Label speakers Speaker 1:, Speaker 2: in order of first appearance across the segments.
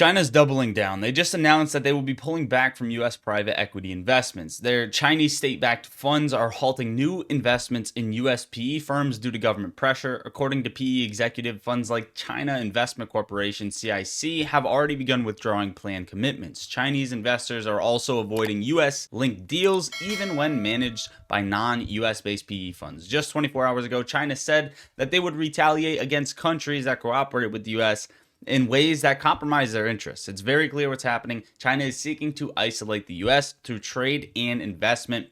Speaker 1: China's doubling down. They just announced that they will be pulling back from U.S. private equity investments. Their Chinese state-backed funds are halting new investments in U.S. PE firms due to government pressure. According to PE executive, funds like China Investment Corporation (CIC) have already begun withdrawing planned commitments. Chinese investors are also avoiding U.S.-linked deals, even when managed by non-U.S. based PE funds. Just 24 hours ago, China said that they would retaliate against countries that cooperate with the U.S. in ways that compromise their interests. It's very clear what's happening. China is seeking to isolate the U.S. through trade and investment.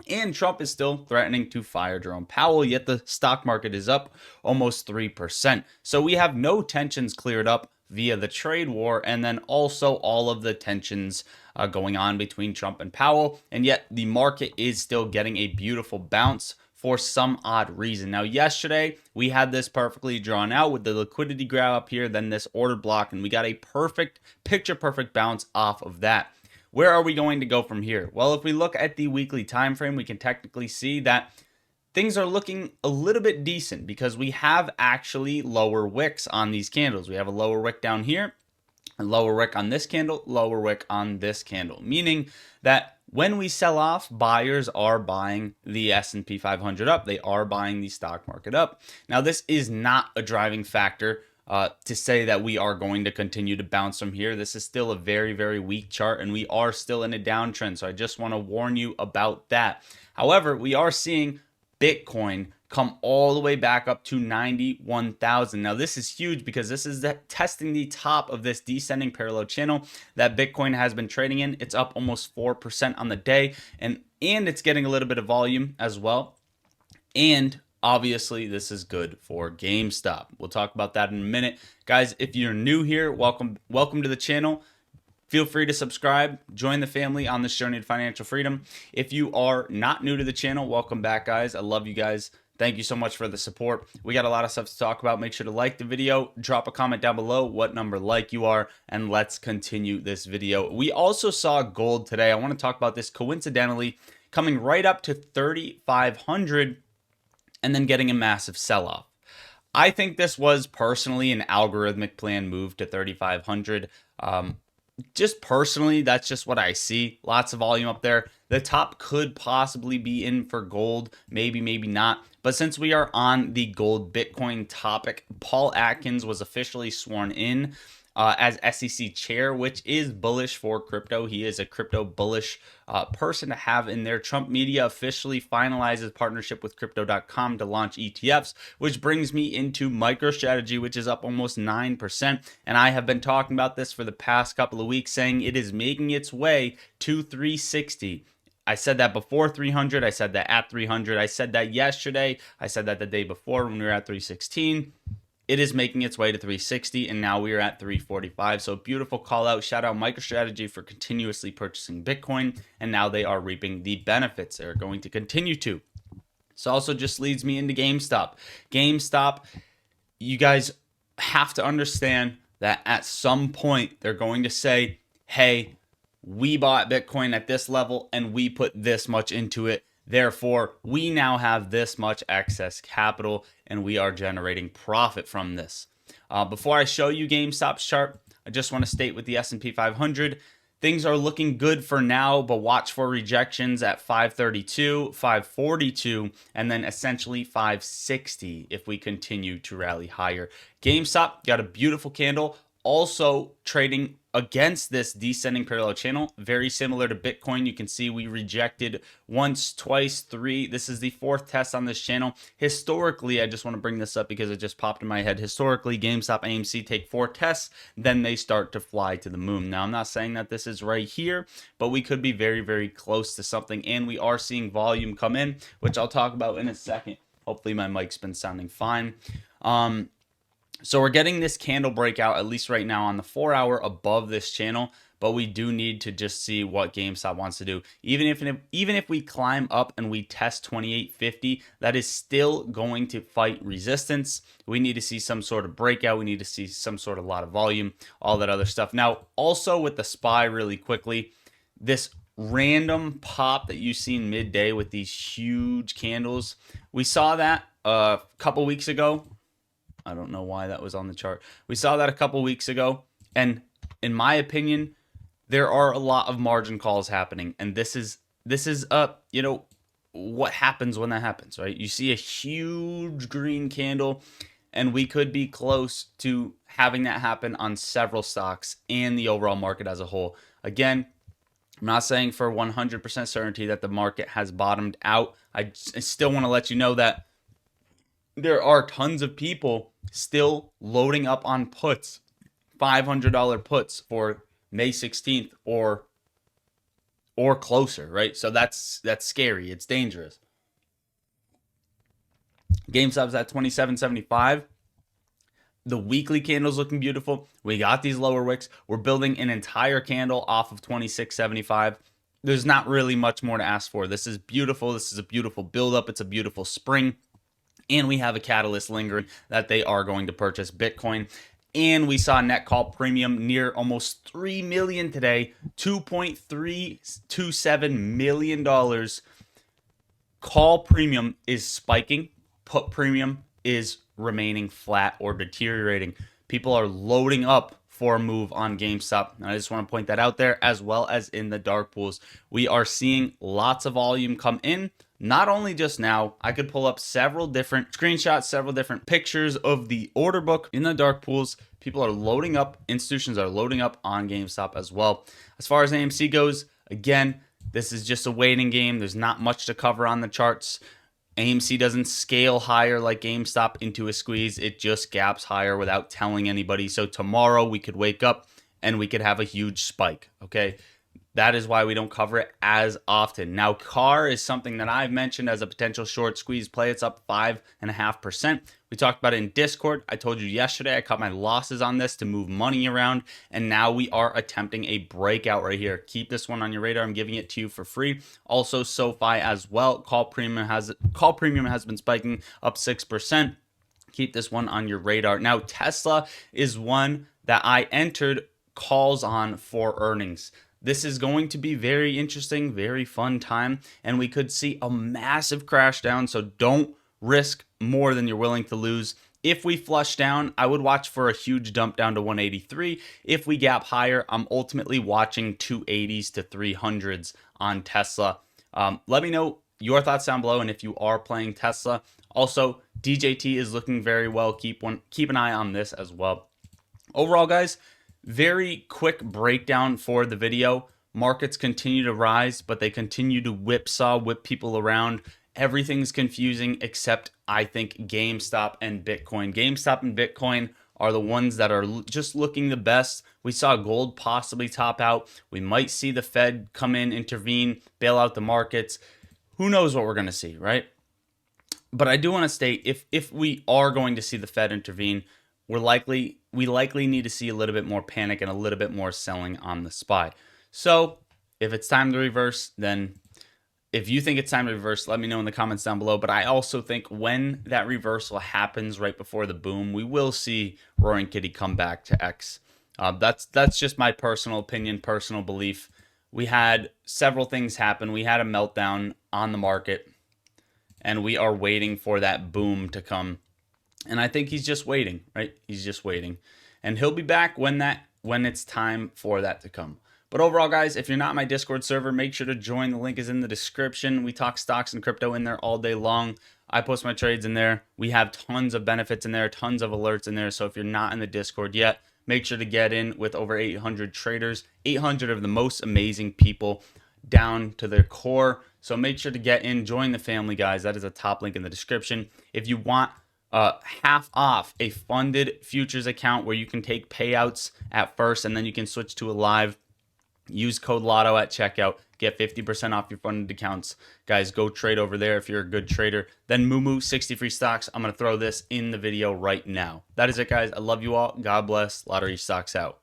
Speaker 1: And Trump is still threatening to fire Jerome Powell, yet the stock market is up almost 3%. So we have no tensions cleared up via the trade war, and then also all of the tensions going on between Trump and Powell. And yet the market is still getting a beautiful bounce for some odd reason. Now, yesterday, we had this perfectly drawn out with the liquidity grab up here, then this order block, and we got a perfect, picture-perfect bounce off of that. Where are we going to go from here? Well, if we look at the weekly time frame, we can technically see that things are looking a little bit decent because we have actually lower wicks on these candles. We have a lower wick down here, a lower wick on this candle, lower wick on this candle, meaning that when we sell off, buyers are buying the S&P 500 up. They are buying the stock market up. Now, this is not a driving factor to say that we are going to continue to bounce from here. This is still a very, very weak chart, and we are still in a downtrend. So I just want to warn you about that. However, we are seeing Bitcoin come all the way back up to 91,000. Now, this is huge because this is testing the top of this descending parallel channel that Bitcoin has been trading in. It's up almost 4% on the day, and it's getting a little bit of volume as well. And obviously, this is good for GameStop. We'll talk about that in a minute. Guys, if you're new here, welcome to the channel. Feel free to subscribe, join the family on this journey to financial freedom. If you are not new to the channel, welcome back, guys. I love you guys. Thank you so much for the support. We got a lot of stuff to talk about. Make sure to like the video, drop a comment down below what number like you are, and let's continue this video. We also saw gold today. I want to talk about this coincidentally coming right up to 3,500 and then getting a massive sell-off. I think this was personally an algorithmic plan move to 3,500. Just personally, that's just what I see. Lots of volume up there. The top could possibly be in for gold, maybe not. But since we are on the gold Bitcoin topic, Paul Atkins was officially sworn in as SEC chair, which is bullish for crypto. He is a crypto bullish person to have in there. Trump media officially finalizes partnership with crypto.com to launch ETFs, which brings me into MicroStrategy, which is up almost 9%. And I have been talking about this for the past couple of weeks, saying it is making its way to 360. I said that before 300. I said that at 300. I said that yesterday. I said that the day before when we were at 316. It is making its way to 360, and now we are at 345. So beautiful call out. Shout out MicroStrategy for continuously purchasing Bitcoin, and now they are reaping the benefits. They're going to continue to. This also just leads me into GameStop. GameStop, you guys have to understand that at some point they're going to say, hey, we bought Bitcoin at this level and we put this much into it. Therefore, we now have this much excess capital and we are generating profit from this. Before I show you GameStop's chart, I just want to state with the S&P 500, things are looking good for now, but watch for rejections at 532, 542, and then essentially 560 if we continue to rally higher. GameStop got a beautiful candle, also trading against this descending parallel channel, very similar to Bitcoin. You can see we rejected once, twice, three. This is the fourth test on this channel. Historically, I just want to bring this up because it just popped in my head. Historically, GameStop, AMC take 4 tests, then they start to fly to the moon. Now, I'm not saying that this is right here, but we could be very, very close to something, and we are seeing volume come in, which I'll talk about in a second. Hopefully, my mic's been sounding fine. So we're getting this candle breakout, at least right now, on the 4-hour above this channel, but we do need to just see what GameStop wants to do. Even if we climb up and we test 28.50, that is still going to fight resistance. We need to see some sort of breakout. We need to see some sort of lot of volume, all that other stuff. Now, also with the SPY really quickly, this random pop that you've seen midday with these huge candles, we saw that a couple weeks ago. I don't know why that was on the chart. We saw that a couple weeks ago, and in my opinion, there are a lot of margin calls happening, and this is what happens when that happens, right? You see a huge green candle, and we could be close to having that happen on several stocks and the overall market as a whole. Again, I'm not saying for 100% certainty that the market has bottomed out. I still want to let you know that there are tons of people still loading up on puts, $500 puts for May 16th or closer, right? So that's scary. It's dangerous. GameStop's at 27.75. The weekly candle's looking beautiful. We got these lower wicks. We're building an entire candle off of 26.75. There's not really much more to ask for. This is beautiful. This is a beautiful buildup. It's a beautiful spring. And we have a catalyst lingering that they are going to purchase Bitcoin. And we saw net call premium near almost $3 million today, $2.327 million. Call premium is spiking. Put premium is remaining flat or deteriorating. People are loading up for a move on GameStop. And I just want to point that out there, as well as in the dark pools. We are seeing lots of volume come in. Not only just now, I could pull up several different screenshots, several different pictures of the order book in the dark pools. People are loading up, institutions are loading up on GameStop as well. As far as AMC goes, again, this is just a waiting game. There's not much to cover on the charts. AMC doesn't scale higher like GameStop into a squeeze. It just gaps higher without telling anybody. So tomorrow we could wake up and we could have a huge spike, okay? That is why we don't cover it as often. Now, CAR is something that I've mentioned as a potential short squeeze play. It's up 5.5%. We talked about it in Discord. I told you yesterday I cut my losses on this to move money around, and now we are attempting a breakout right here. Keep this one on your radar. I'm giving it to you for free. Also, SoFi as well. Call premium has been spiking up 6%. Keep this one on your radar. Now, Tesla is one that I entered calls on for earnings. This is going to be very interesting, very fun time, and we could see a massive crash down, so don't risk more than you're willing to lose. If we flush down, I would watch for a huge dump down to 183. If we gap higher, I'm ultimately watching 280s to 300s on Tesla. Let me know your thoughts down below, and if you are playing Tesla. Also, DJT is looking very well. Keep an eye on this as well. Overall, guys, very quick breakdown for the video. Markets continue to rise, but they continue to whip people around. Everything's confusing except, I think, GameStop and Bitcoin. GameStop and Bitcoin are the ones that are just looking the best. We saw gold possibly top out. We might see the Fed come in, intervene, bail out the markets. Who knows what we're going to see, right? But I do want to state, if we are going to see the Fed intervene, we likely need to see a little bit more panic and a little bit more selling on the SPY. So if it's time to reverse, then if you think it's time to reverse, let me know in the comments down below. But I also think when that reversal happens right before the boom, we will see Roaring Kitty come back to X. That's just my personal opinion, personal belief. We had several things happen. We had a meltdown on the market, and we are waiting for that boom to come. And I think he's just waiting, right? He's just waiting. And he'll be back when it's time for that to come. But overall, guys, if you're not in my Discord server, make sure to join. The link is in the description. We talk stocks and crypto in there all day long. I post my trades in there. We have tons of benefits in there, tons of alerts in there. So if you're not in the Discord yet, make sure to get in with over 800 traders, 800 of the most amazing people down to their core. So make sure to get in, join the family, guys. That is a top link in the description. If you want half off a funded futures account where you can take payouts at first and then you can switch to a live, use code LOTTO at checkout, get 50% off your funded accounts. Guys, go trade over there if you're a good trader. Then Moomoo 60 free stocks. I'm going to throw this in the video right now. That is it, guys. I love you all. God bless. Lottery stocks out.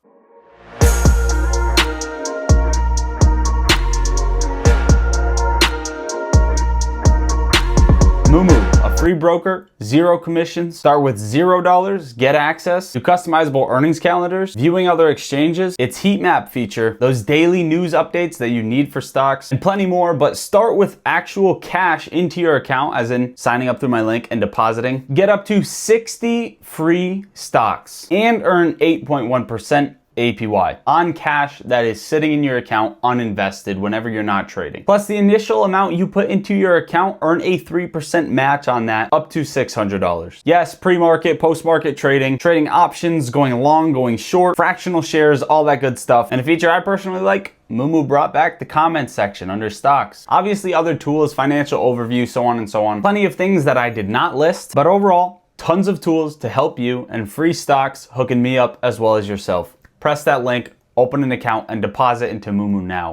Speaker 1: Moomoo, a free broker, zero commission. Start with $0, get access to customizable earnings calendars, viewing other exchanges, its heat map feature, those daily news updates that you need for stocks, and plenty more. But start with actual cash into your account, as in signing up through my link and depositing. Get up to 60 free stocks and earn 8.1% APY on cash that is sitting in your account uninvested whenever you're not trading. Plus, the initial amount you put into your account, earn a 3% match on that up to $600. Yes, pre-market, post-market trading, trading options, going long, going short, fractional shares, all that good stuff. And a feature I personally like, Mumu brought back the comment section under stocks. Obviously other tools, financial overview, so on and so on. Plenty of things that I did not list, but overall, tons of tools to help you and free stocks hooking me up as well as yourself. Press that link, open an account, and deposit into Mumu now.